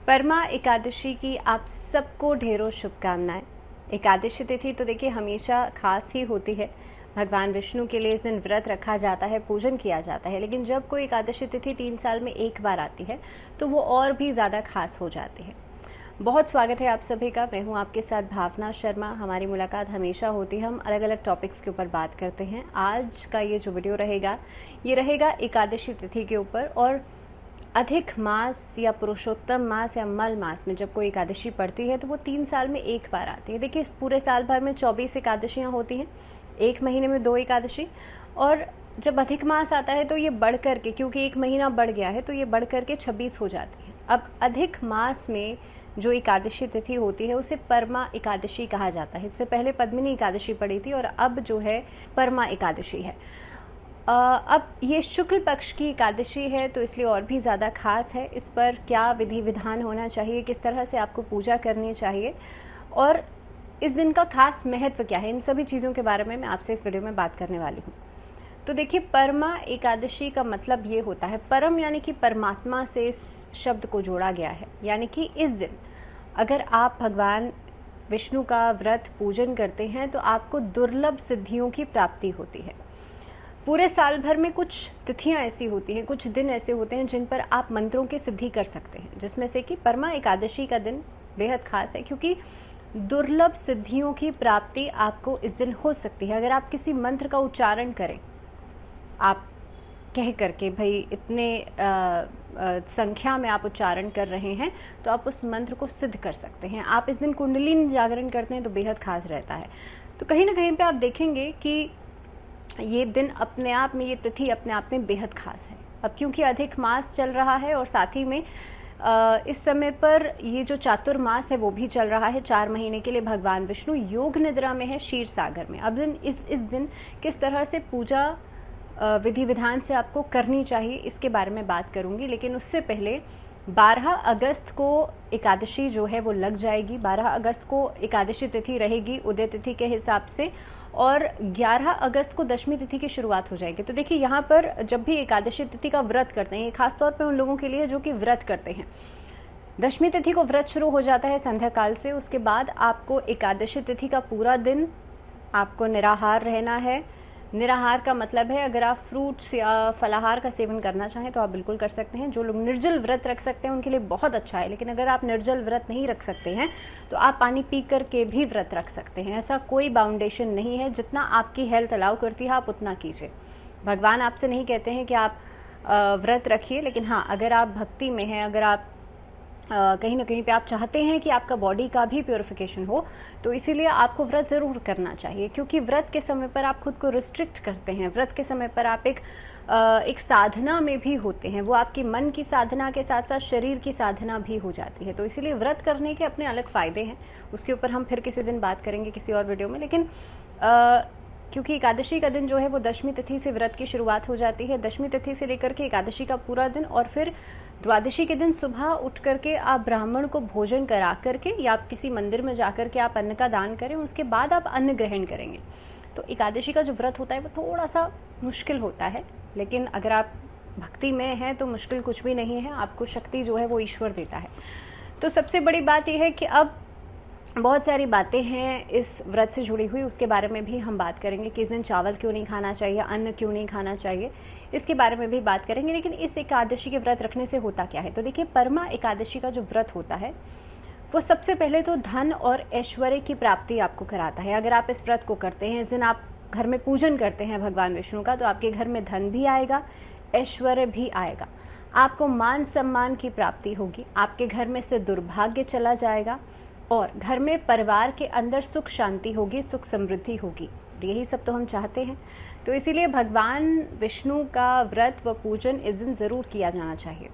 परमा एकादशी की आप सबको ढेरों शुभकामनाएं। एकादशी तिथि तो देखिए हमेशा खास ही होती है। भगवान विष्णु के लिए इस दिन व्रत रखा जाता है, पूजन किया जाता है। लेकिन जब कोई एकादशी तिथि 3 साल में एक बार आती है तो वो और भी ज़्यादा खास हो जाती है। बहुत स्वागत है आप सभी का। मैं हूं आपके साथ भावना शर्मा। हमारी मुलाकात हमेशा होती है, हम अलग अलग टॉपिक्स के ऊपर बात करते हैं। आज का ये जो वीडियो रहेगा ये रहेगा एकादशी तिथि के ऊपर। और अधिक मास या पुरुषोत्तम मास या मल मास में जब कोई एकादशी पड़ती है तो वो 3 साल में एक बार आती है। देखिए पूरे साल भर में 24 एकादशियाँ होती हैं, एक महीने में 2 एकादशी। और जब अधिक मास आता है तो ये बढ़ कर के, क्योंकि एक महीना बढ़ गया है तो ये बढ़ कर के 26 हो जाती है। अब अधिक मास में जो एकादशी तिथि होती है उसे परमा एकादशी कहा जाता है। इससे पहले पद्मिनी एकादशी पड़ी थी और अब जो है परमा एकादशी है। अब ये शुक्ल पक्ष की एकादशी है तो इसलिए और भी ज़्यादा खास है। इस पर क्या विधि विधान होना चाहिए, किस तरह से आपको पूजा करनी चाहिए और इस दिन का खास महत्व क्या है, इन सभी चीज़ों के बारे में मैं आपसे इस वीडियो में बात करने वाली हूँ। तो देखिए परमा एकादशी का मतलब ये होता है, परम यानी कि परमात्मा से इस शब्द को जोड़ा गया है। यानी कि इस दिन अगर आप भगवान विष्णु का व्रत पूजन करते हैं तो आपको दुर्लभ सिद्धियों की प्राप्ति होती है। पूरे साल भर में कुछ तिथियां ऐसी होती हैं, कुछ दिन ऐसे होते हैं जिन पर आप मंत्रों की सिद्धि कर सकते हैं, जिसमें से कि परमा एकादशी का दिन बेहद खास है क्योंकि दुर्लभ सिद्धियों की प्राप्ति आपको इस दिन हो सकती है। अगर आप किसी मंत्र का उच्चारण करें, आप कह करके भाई इतने संख्या में आप उच्चारण कर रहे हैं तो आप उस मंत्र को सिद्ध कर सकते हैं। आप इस दिन कुंडलिनी जागरण करते हैं तो बेहद खास रहता है। तो कहीं ना कहीं पे आप देखेंगे कि ये दिन अपने आप में, ये तिथि अपने आप में बेहद खास है। अब क्योंकि अधिक मास चल रहा है और साथ ही में इस समय पर ये जो चातुर्मास है वो भी चल रहा है। 4 महीने के लिए भगवान विष्णु योग निद्रा में है, क्षीर सागर में। अब इस दिन किस तरह से पूजा विधि विधान से आपको करनी चाहिए इसके बारे में बात करूंगी। लेकिन उससे पहले 12 अगस्त को एकादशी जो है वो लग जाएगी। 12 अगस्त को एकादशी तिथि रहेगी उदय तिथि के हिसाब से और 11 अगस्त को दशमी तिथि की शुरुआत हो जाएगी। तो देखिए यहाँ पर जब भी एकादशी तिथि का व्रत करते हैं, ये खासतौर पे उन लोगों के लिए जो कि व्रत करते हैं, दशमी तिथि को व्रत शुरू हो जाता है संध्या काल से। उसके बाद आपको एकादशी तिथि का पूरा दिन आपको निराहार रहना है। निराहार का मतलब है अगर आप फ्रूट्स या फलाहार का सेवन करना चाहें तो आप बिल्कुल कर सकते हैं। जो लोग निर्जल व्रत रख सकते हैं उनके लिए बहुत अच्छा है। लेकिन अगर आप निर्जल व्रत नहीं रख सकते हैं तो आप पानी पी करके भी व्रत रख सकते हैं। ऐसा कोई बाउंडेशन नहीं है, जितना आपकी हेल्थ अलाउ करती है आप उतना कीजिए। भगवान आपसे नहीं कहते हैं कि आप व्रत रखिए, लेकिन हाँ अगर आप भक्ति में हैं, अगर आप कहीं ना कहीं पे आप चाहते हैं कि आपका बॉडी का भी प्योरिफिकेशन हो तो इसीलिए आपको व्रत ज़रूर करना चाहिए। क्योंकि व्रत के समय पर आप खुद को रिस्ट्रिक्ट करते हैं। व्रत के समय पर आप एक साधना में भी होते हैं। वो आपकी मन की साधना के साथ साथ शरीर की साधना भी हो जाती है। तो इसीलिए व्रत करने के अपने अलग फ़ायदे हैं, उसके ऊपर हम फिर किसी दिन बात करेंगे किसी और वीडियो में। लेकिन क्योंकि एकादशी का दिन जो है वो दशमी तिथि से व्रत की शुरुआत हो जाती है। दशमी तिथि से लेकर के एकादशी का पूरा दिन और फिर द्वादशी के दिन सुबह उठ करके आप ब्राह्मण को भोजन करा करके या आप किसी मंदिर में जा कर के आप अन्न का दान करें, उसके बाद आप अन्न ग्रहण करेंगे। तो एकादशी का जो व्रत होता है वो थोड़ा सा मुश्किल होता है, लेकिन अगर आप भक्ति में हैं तो मुश्किल कुछ भी नहीं है। आपको शक्ति जो है वो ईश्वर देता है। तो सबसे बड़ी बात यह है कि अब बहुत सारी बातें हैं इस व्रत से जुड़ी हुई, उसके बारे में भी हम बात करेंगे कि इस दिन चावल क्यों नहीं खाना चाहिए, अन्न क्यों नहीं खाना चाहिए, इसके बारे में भी बात करेंगे। लेकिन इस एकादशी के व्रत रखने से होता क्या है, तो देखिए परमा एकादशी का जो व्रत होता है वो सबसे पहले तो धन और ऐश्वर्य की प्राप्ति आपको कराता है। अगर आप इस व्रत को करते हैं, इस दिन आप घर में पूजन करते हैं भगवान विष्णु का, तो आपके घर में धन भी आएगा, ऐश्वर्य भी आएगा, आपको मान सम्मान की प्राप्ति होगी, आपके घर में से दुर्भाग्य चला जाएगा और घर में परिवार के अंदर सुख शांति होगी, सुख समृद्धि होगी। यही सब तो हम चाहते हैं। तो इसीलिए भगवान विष्णु का व्रत व पूजन इस दिन ज़रूर किया जाना चाहिए।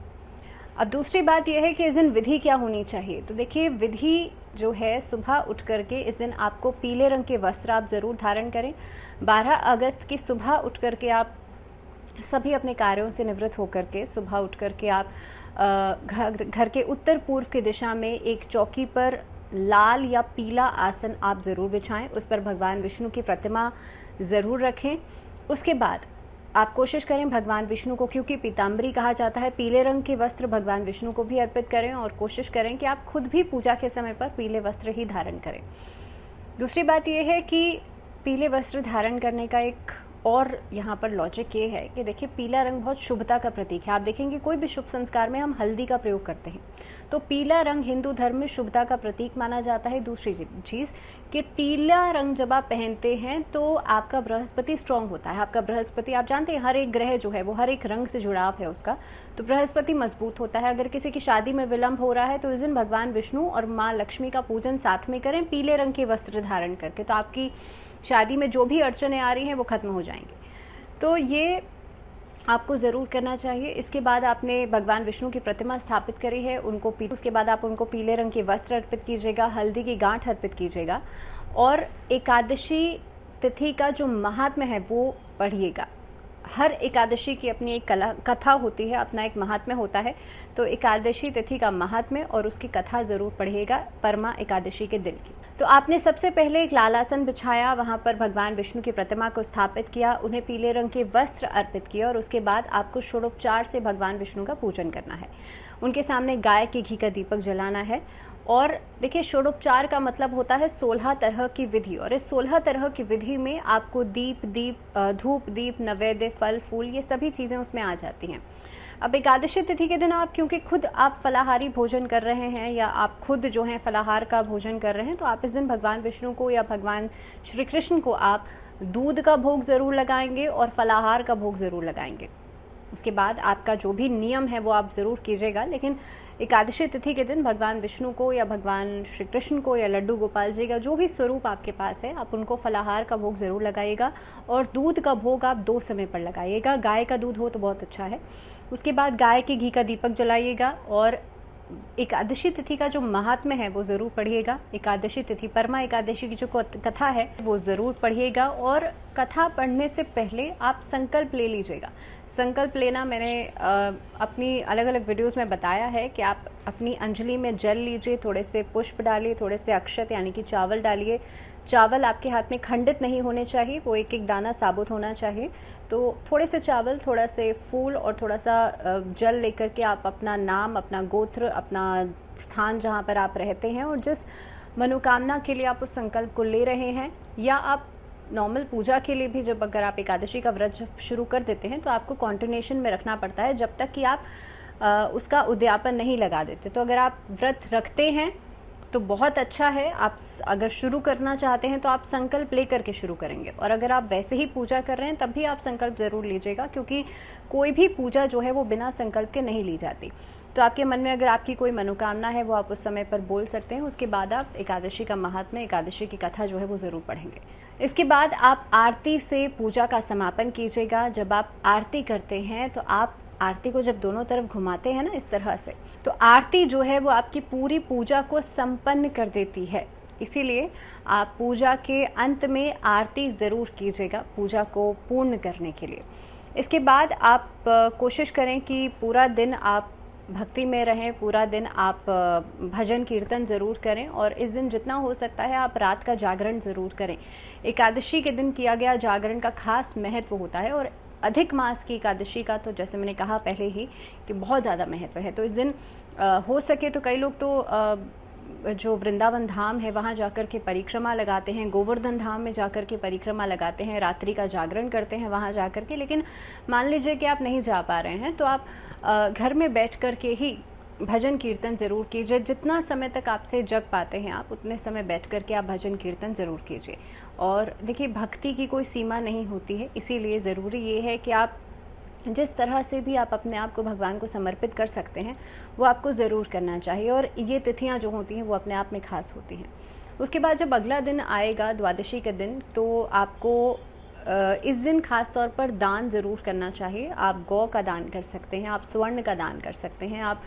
अब दूसरी बात यह है कि इस दिन विधि क्या होनी चाहिए। तो देखिए विधि जो है, सुबह उठ करके इस दिन आपको पीले रंग के वस्त्र आप ज़रूर धारण करें। 12 अगस्त की सुबह उठ करके आप सभी अपने कार्यों से निवृत्त होकर के सुबह उठ करके आप घर के उत्तर पूर्व की दिशा में एक चौकी पर लाल या पीला आसन आप ज़रूर बिछाएं, उस पर भगवान विष्णु की प्रतिमा ज़रूर रखें। उसके बाद आप कोशिश करें भगवान विष्णु को, क्योंकि पीताम्बरी कहा जाता है, पीले रंग के वस्त्र भगवान विष्णु को भी अर्पित करें और कोशिश करें कि आप खुद भी पूजा के समय पर पीले वस्त्र ही धारण करें। दूसरी बात यह है कि पीले वस्त्र धारण करने का एक और यहाँ पर लॉजिक ये है कि देखिए पीला रंग बहुत शुभता का प्रतीक है। आप देखेंगे कोई भी शुभ संस्कार में हम हल्दी का प्रयोग करते हैं, तो पीला रंग हिंदू धर्म में शुभता का प्रतीक माना जाता है। दूसरी चीज़ कि पीला रंग जब आप पहनते हैं तो आपका बृहस्पति स्ट्रांग होता है। आपका बृहस्पति, आप जानते हैं हर एक ग्रह जो है वो हर एक रंग से जुड़ाव है उसका, तो बृहस्पति मजबूत होता है। अगर किसी की शादी में विलंब हो रहा है तो इस दिन भगवान विष्णु और माँ लक्ष्मी का पूजन साथ में करें पीले रंग के वस्त्र धारण करके, तो आपकी शादी में जो भी अड़चनें आ रही हैं वो खत्म हो जाएंगी। तो ये आपको ज़रूर करना चाहिए। इसके बाद आपने भगवान विष्णु की प्रतिमा स्थापित करी है, उसके बाद आप उनको पीले रंग के वस्त्र अर्पित कीजिएगा, हल्दी की गांठ अर्पित कीजिएगा और एकादशी तिथि का जो महात्म्य है वो पढ़िएगा। हर एकादशी की अपनी एक कथा होती है, अपना एक महात्म्य होता है, तो एकादशी तिथि का महात्म्य और उसकी कथा ज़रूर पढ़िएगा परमा एकादशी के दिन की। तो आपने सबसे पहले एक लाल आसन बिछाया, वहाँ पर भगवान विष्णु की प्रतिमा को स्थापित किया, उन्हें पीले रंग के वस्त्र अर्पित किए और उसके बाद आपको षोडोपचार से भगवान विष्णु का पूजन करना है। उनके सामने गाय के घी का दीपक जलाना है और देखिए षोडोपचार का मतलब होता है 16 तरह की विधि, और इस 16 तरह की विधि में आपको धूप दीप नैवेद्य फल फूल ये सभी चीज़ें उसमें आ जाती हैं। अब एकादशी तिथि के दिन आप क्योंकि खुद आप फलाहारी भोजन कर रहे हैं या आप खुद जो हैं फलाहार का भोजन कर रहे हैं, तो आप इस दिन भगवान विष्णु को या भगवान श्री कृष्ण को आप दूध का भोग ज़रूर लगाएंगे और फलाहार का भोग ज़रूर लगाएंगे। उसके बाद आपका जो भी नियम है वो आप ज़रूर कीजिएगा, लेकिन एकादशी तिथि के दिन भगवान विष्णु को या भगवान श्री कृष्ण को या लड्डू गोपाल जी का जो भी स्वरूप आपके पास है आप उनको फलाहार का भोग ज़रूर लगाइएगा और दूध का भोग आप 2 समय पर लगाइएगा। गाय का दूध हो तो बहुत अच्छा है। उसके बाद गाय के घी का दीपक जलाइएगा और एकादशी तिथि का जो महात्म्य है वो ज़रूर पढ़िएगा। एकादशी तिथि परमा एकादशी की जो कथा है वो ज़रूर पढ़िएगा और कथा पढ़ने से पहले आप संकल्प ले लीजिएगा। संकल्प लेना मैंने अपनी अलग अलग वीडियोस में बताया है कि आप अपनी अंजलि में जल लीजिए, थोड़े से पुष्प डालिए, थोड़े से अक्षत यानी कि चावल डालिए। चावल आपके हाथ में खंडित नहीं होने चाहिए, वो एक एक दाना साबुत होना चाहिए। तो थोड़े से चावल, थोड़ा से फूल और थोड़ा सा जल लेकर के आप अपना नाम, अपना गोत्र, अपना स्थान जहाँ पर आप रहते हैं और जिस मनोकामना के लिए आप उस संकल्प को ले रहे हैं, या आप नॉर्मल पूजा के लिए भी जब अगर आप एकादशी का व्रत शुरू कर देते हैं तो आपको कॉन्टिन्यूशन में रखना पड़ता है जब तक कि आप उसका उद्यापन नहीं लगा देते। तो अगर आप व्रत रखते हैं तो बहुत अच्छा है। आप अगर शुरू करना चाहते हैं तो आप संकल्प लेकर के शुरू करेंगे, और अगर आप वैसे ही पूजा कर रहे हैं तब भी आप संकल्प ज़रूर लीजिएगा, क्योंकि कोई भी पूजा जो है वो बिना संकल्प के नहीं ली जाती। तो आपके मन में अगर आपकी कोई मनोकामना है वो आप उस समय पर बोल सकते हैं। उसके बाद आप एकादशी का महात्म्य, एकादशी की कथा जो है वो ज़रूर पढ़ेंगे। इसके बाद आप आरती से पूजा का समापन कीजिएगा। जब आप आरती करते हैं तो आप आरती को जब दोनों तरफ घुमाते हैं ना इस तरह से, तो आरती जो है वो आपकी पूरी पूजा को संपन्न कर देती है। इसीलिए आप पूजा के अंत में आरती ज़रूर कीजिएगा पूजा को पूर्ण करने के लिए। इसके बाद आप कोशिश करें कि पूरा दिन आप भक्ति में रहें, पूरा दिन आप भजन कीर्तन ज़रूर करें और इस दिन जितना हो सकता है आप रात का जागरण ज़रूर करें। एकादशी के दिन किया गया जागरण का खास महत्व होता है और अधिक मास की एकादशी का तो जैसे मैंने कहा पहले ही कि बहुत ज़्यादा महत्व है। तो इस दिन हो सके तो कई लोग तो जो वृंदावन धाम है वहाँ जाकर के परिक्रमा लगाते हैं, गोवर्धन धाम में जाकर के परिक्रमा लगाते हैं, रात्रि का जागरण करते हैं वहाँ जाकर के। लेकिन मान लीजिए कि आप नहीं जा पा रहे हैं तो आप घर में बैठ कर के ही भजन कीर्तन ज़रूर कीजिए। जितना समय तक आपसे जग पाते हैं आप उतने समय बैठ कर के आप भजन कीर्तन ज़रूर कीजिए। और देखिए भक्ति की कोई सीमा नहीं होती है, इसीलिए ज़रूरी ये है कि आप जिस तरह से भी आप अपने आप को भगवान को समर्पित कर सकते हैं वो आपको ज़रूर करना चाहिए। और ये तिथियां जो होती हैं वो अपने आप में खास होती हैं। उसके बाद जब अगला दिन आएगा द्वादशी के दिन, तो आपको इस दिन खास तौर पर दान ज़रूर करना चाहिए। आप गौ का दान कर सकते हैं, आप स्वर्ण का दान कर सकते हैं, आप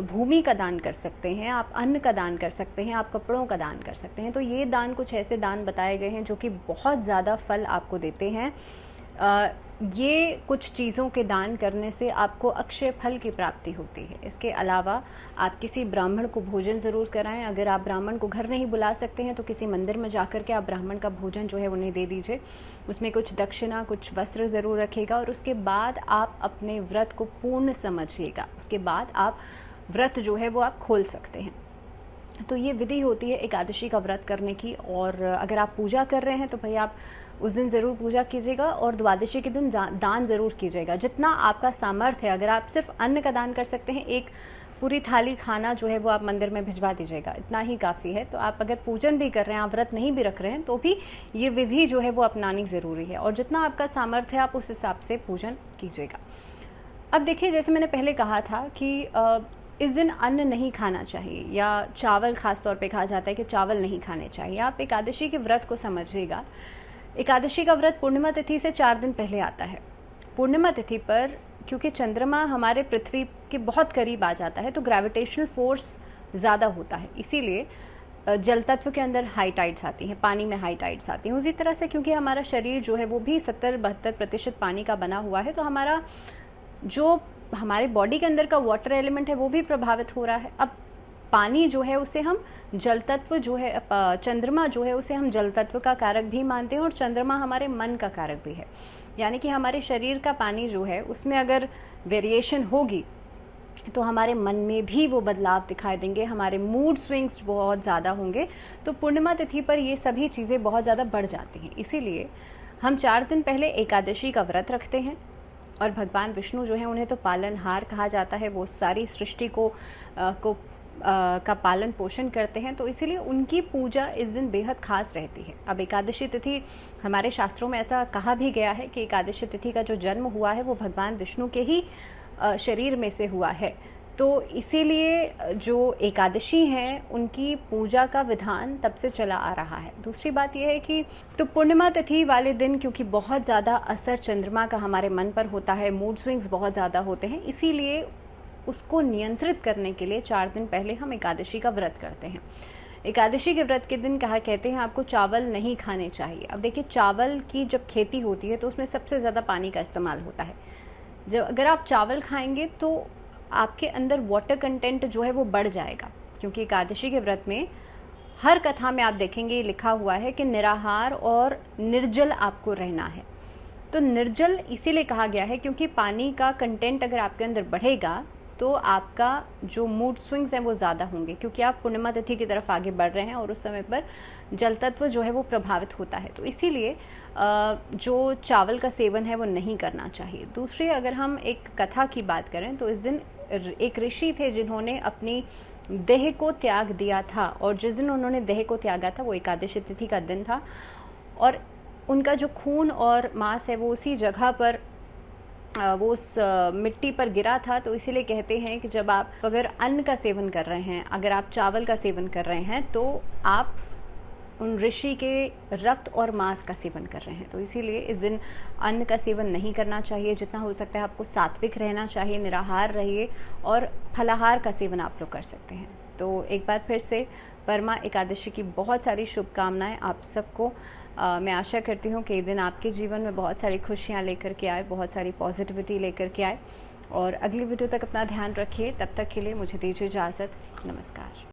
भूमि का दान कर सकते हैं, आप अन्न का दान कर सकते हैं, आप कपड़ों का दान कर सकते हैं। तो ये दान कुछ ऐसे दान बताए गए हैं जो कि बहुत ज़्यादा फल आपको देते हैं। ये कुछ चीज़ों के दान करने से आपको अक्षय फल की प्राप्ति होती है। इसके अलावा आप किसी ब्राह्मण को भोजन ज़रूर कराएं। अगर आप ब्राह्मण को घर नहीं बुला सकते हैं तो किसी मंदिर में जाकर के आप ब्राह्मण का भोजन जो है उन्हें दे दीजिए। उसमें कुछ दक्षिणा, कुछ वस्त्र ज़रूर रखिएगा और उसके बाद आप अपने व्रत को पूर्ण समझिएगा। उसके बाद आप व्रत जो है वो आप खोल सकते हैं। तो ये विधि होती है एकादशी का व्रत करने की। और अगर आप पूजा कर रहे हैं तो भाई आप उस दिन ज़रूर पूजा कीजिएगा और द्वादशी के दिन दान ज़रूर कीजिएगा, जितना आपका सामर्थ्य है। अगर आप सिर्फ अन्न का दान कर सकते हैं, एक पूरी थाली खाना जो है वो आप मंदिर में भिजवा दीजिएगा, इतना ही काफ़ी है। तो आप अगर पूजन भी कर रहे हैं, आप व्रत नहीं भी रख रहे हैं, तो भी ये विधि जो है वो अपनानी ज़रूरी है। और जितना आपका सामर्थ्य है आप उस हिसाब से पूजन कीजिएगा। अब देखिए, जैसे मैंने पहले कहा था कि इस दिन अन्न नहीं खाना चाहिए, या चावल खास तौर पे कहा जाता है कि चावल नहीं खाने चाहिए। आप एकादशी के व्रत को समझिएगा। एकादशी का व्रत पूर्णिमा तिथि से 4 दिन पहले आता है। पूर्णिमा तिथि पर क्योंकि चंद्रमा हमारे पृथ्वी के बहुत करीब आ जाता है तो ग्रेविटेशनल फोर्स ज़्यादा होता है, इसीलिए जल तत्व के अंदर हाई टाइड्स आती हैं, पानी में हाई टाइड्स आती हैं। उसी तरह से क्योंकि हमारा शरीर जो है वो भी 70-72% पानी का बना हुआ है, तो हमारा जो हमारे बॉडी के अंदर का वाटर एलिमेंट है वो भी प्रभावित हो रहा है। अब पानी जो है उसे हम जल तत्व जो है, चंद्रमा जो है उसे हम जल तत्व का कारक भी मानते हैं और चंद्रमा हमारे मन का कारक भी है। यानी कि हमारे शरीर का पानी जो है उसमें अगर वेरिएशन होगी तो हमारे मन में भी वो बदलाव दिखाई देंगे, हमारे मूड स्विंग्स बहुत ज़्यादा होंगे। तो पूर्णिमा तिथि पर ये सभी चीज़ें बहुत ज़्यादा बढ़ जाती हैं। इसीलिए हम 4 दिन पहले एकादशी का व्रत रखते हैं। और भगवान विष्णु जो है उन्हें तो पालनहार कहा जाता है, वो सारी सृष्टि का पालन पोषण करते हैं, तो इसीलिए उनकी पूजा इस दिन बेहद खास रहती है। अब एकादशी तिथि, हमारे शास्त्रों में ऐसा कहा भी गया है कि एकादशी तिथि का जो जन्म हुआ है वो भगवान विष्णु के ही शरीर में से हुआ है। तो इसीलिए जो एकादशी हैं उनकी पूजा का विधान तब से चला आ रहा है। दूसरी बात यह है कि तो पूर्णिमा तिथि वाले दिन क्योंकि बहुत ज़्यादा असर चंद्रमा का हमारे मन पर होता है, मूड स्विंग्स बहुत ज़्यादा होते हैं, इसीलिए उसको नियंत्रित करने के लिए 4 दिन पहले हम एकादशी का व्रत करते हैं। एकादशी के व्रत के दिन कहते हैं आपको चावल नहीं खाने चाहिए। अब देखिए, चावल की जब खेती होती है तो उसमें सबसे ज़्यादा पानी का इस्तेमाल होता है। जब अगर आप चावल खाएंगे तो आपके अंदर वाटर कंटेंट जो है वो बढ़ जाएगा, क्योंकि एकादशी के व्रत में हर कथा में आप देखेंगे लिखा हुआ है कि निराहार और निर्जल आपको रहना है। तो निर्जल इसीलिए कहा गया है क्योंकि पानी का कंटेंट अगर आपके अंदर बढ़ेगा तो आपका जो मूड स्विंग्स हैं वो ज़्यादा होंगे, क्योंकि आप पूर्णिमा तिथि की तरफ आगे बढ़ रहे हैं और उस समय पर जल तत्व जो है वो प्रभावित होता है। तो इसीलिए जो चावल का सेवन है वो नहीं करना चाहिए। दूसरी, अगर हम एक कथा की बात करें तो इस दिन एक ऋषि थे जिन्होंने अपनी देह को त्याग दिया था, और जिस दिन उन्होंने देह को त्यागा था वो एकादशी तिथि का दिन था, और उनका जो खून और मांस है वो उसी जगह पर वो उस मिट्टी पर गिरा था। तो इसीलिए कहते हैं कि जब आप अगर अन्न का सेवन कर रहे हैं, अगर आप चावल का सेवन कर रहे हैं, तो आप उन ऋषि के रक्त और मांस का सेवन कर रहे हैं। तो इसीलिए इस दिन अन्न का सेवन नहीं करना चाहिए। जितना हो सकता है आपको सात्विक रहना चाहिए, निराहार रहिए, और फलाहार का सेवन आप लोग कर सकते हैं। तो एक बार फिर से परमा एकादशी की बहुत सारी शुभकामनाएं आप सबको। मैं आशा करती हूँ कि ये दिन आपके जीवन में बहुत सारी खुशियाँ लेकर के आए, बहुत सारी पॉजिटिविटी लेकर के आए। और अगली वीडियो तक अपना ध्यान रखिए। तब तक के लिए मुझे दीजिए इजाज़त। नमस्कार।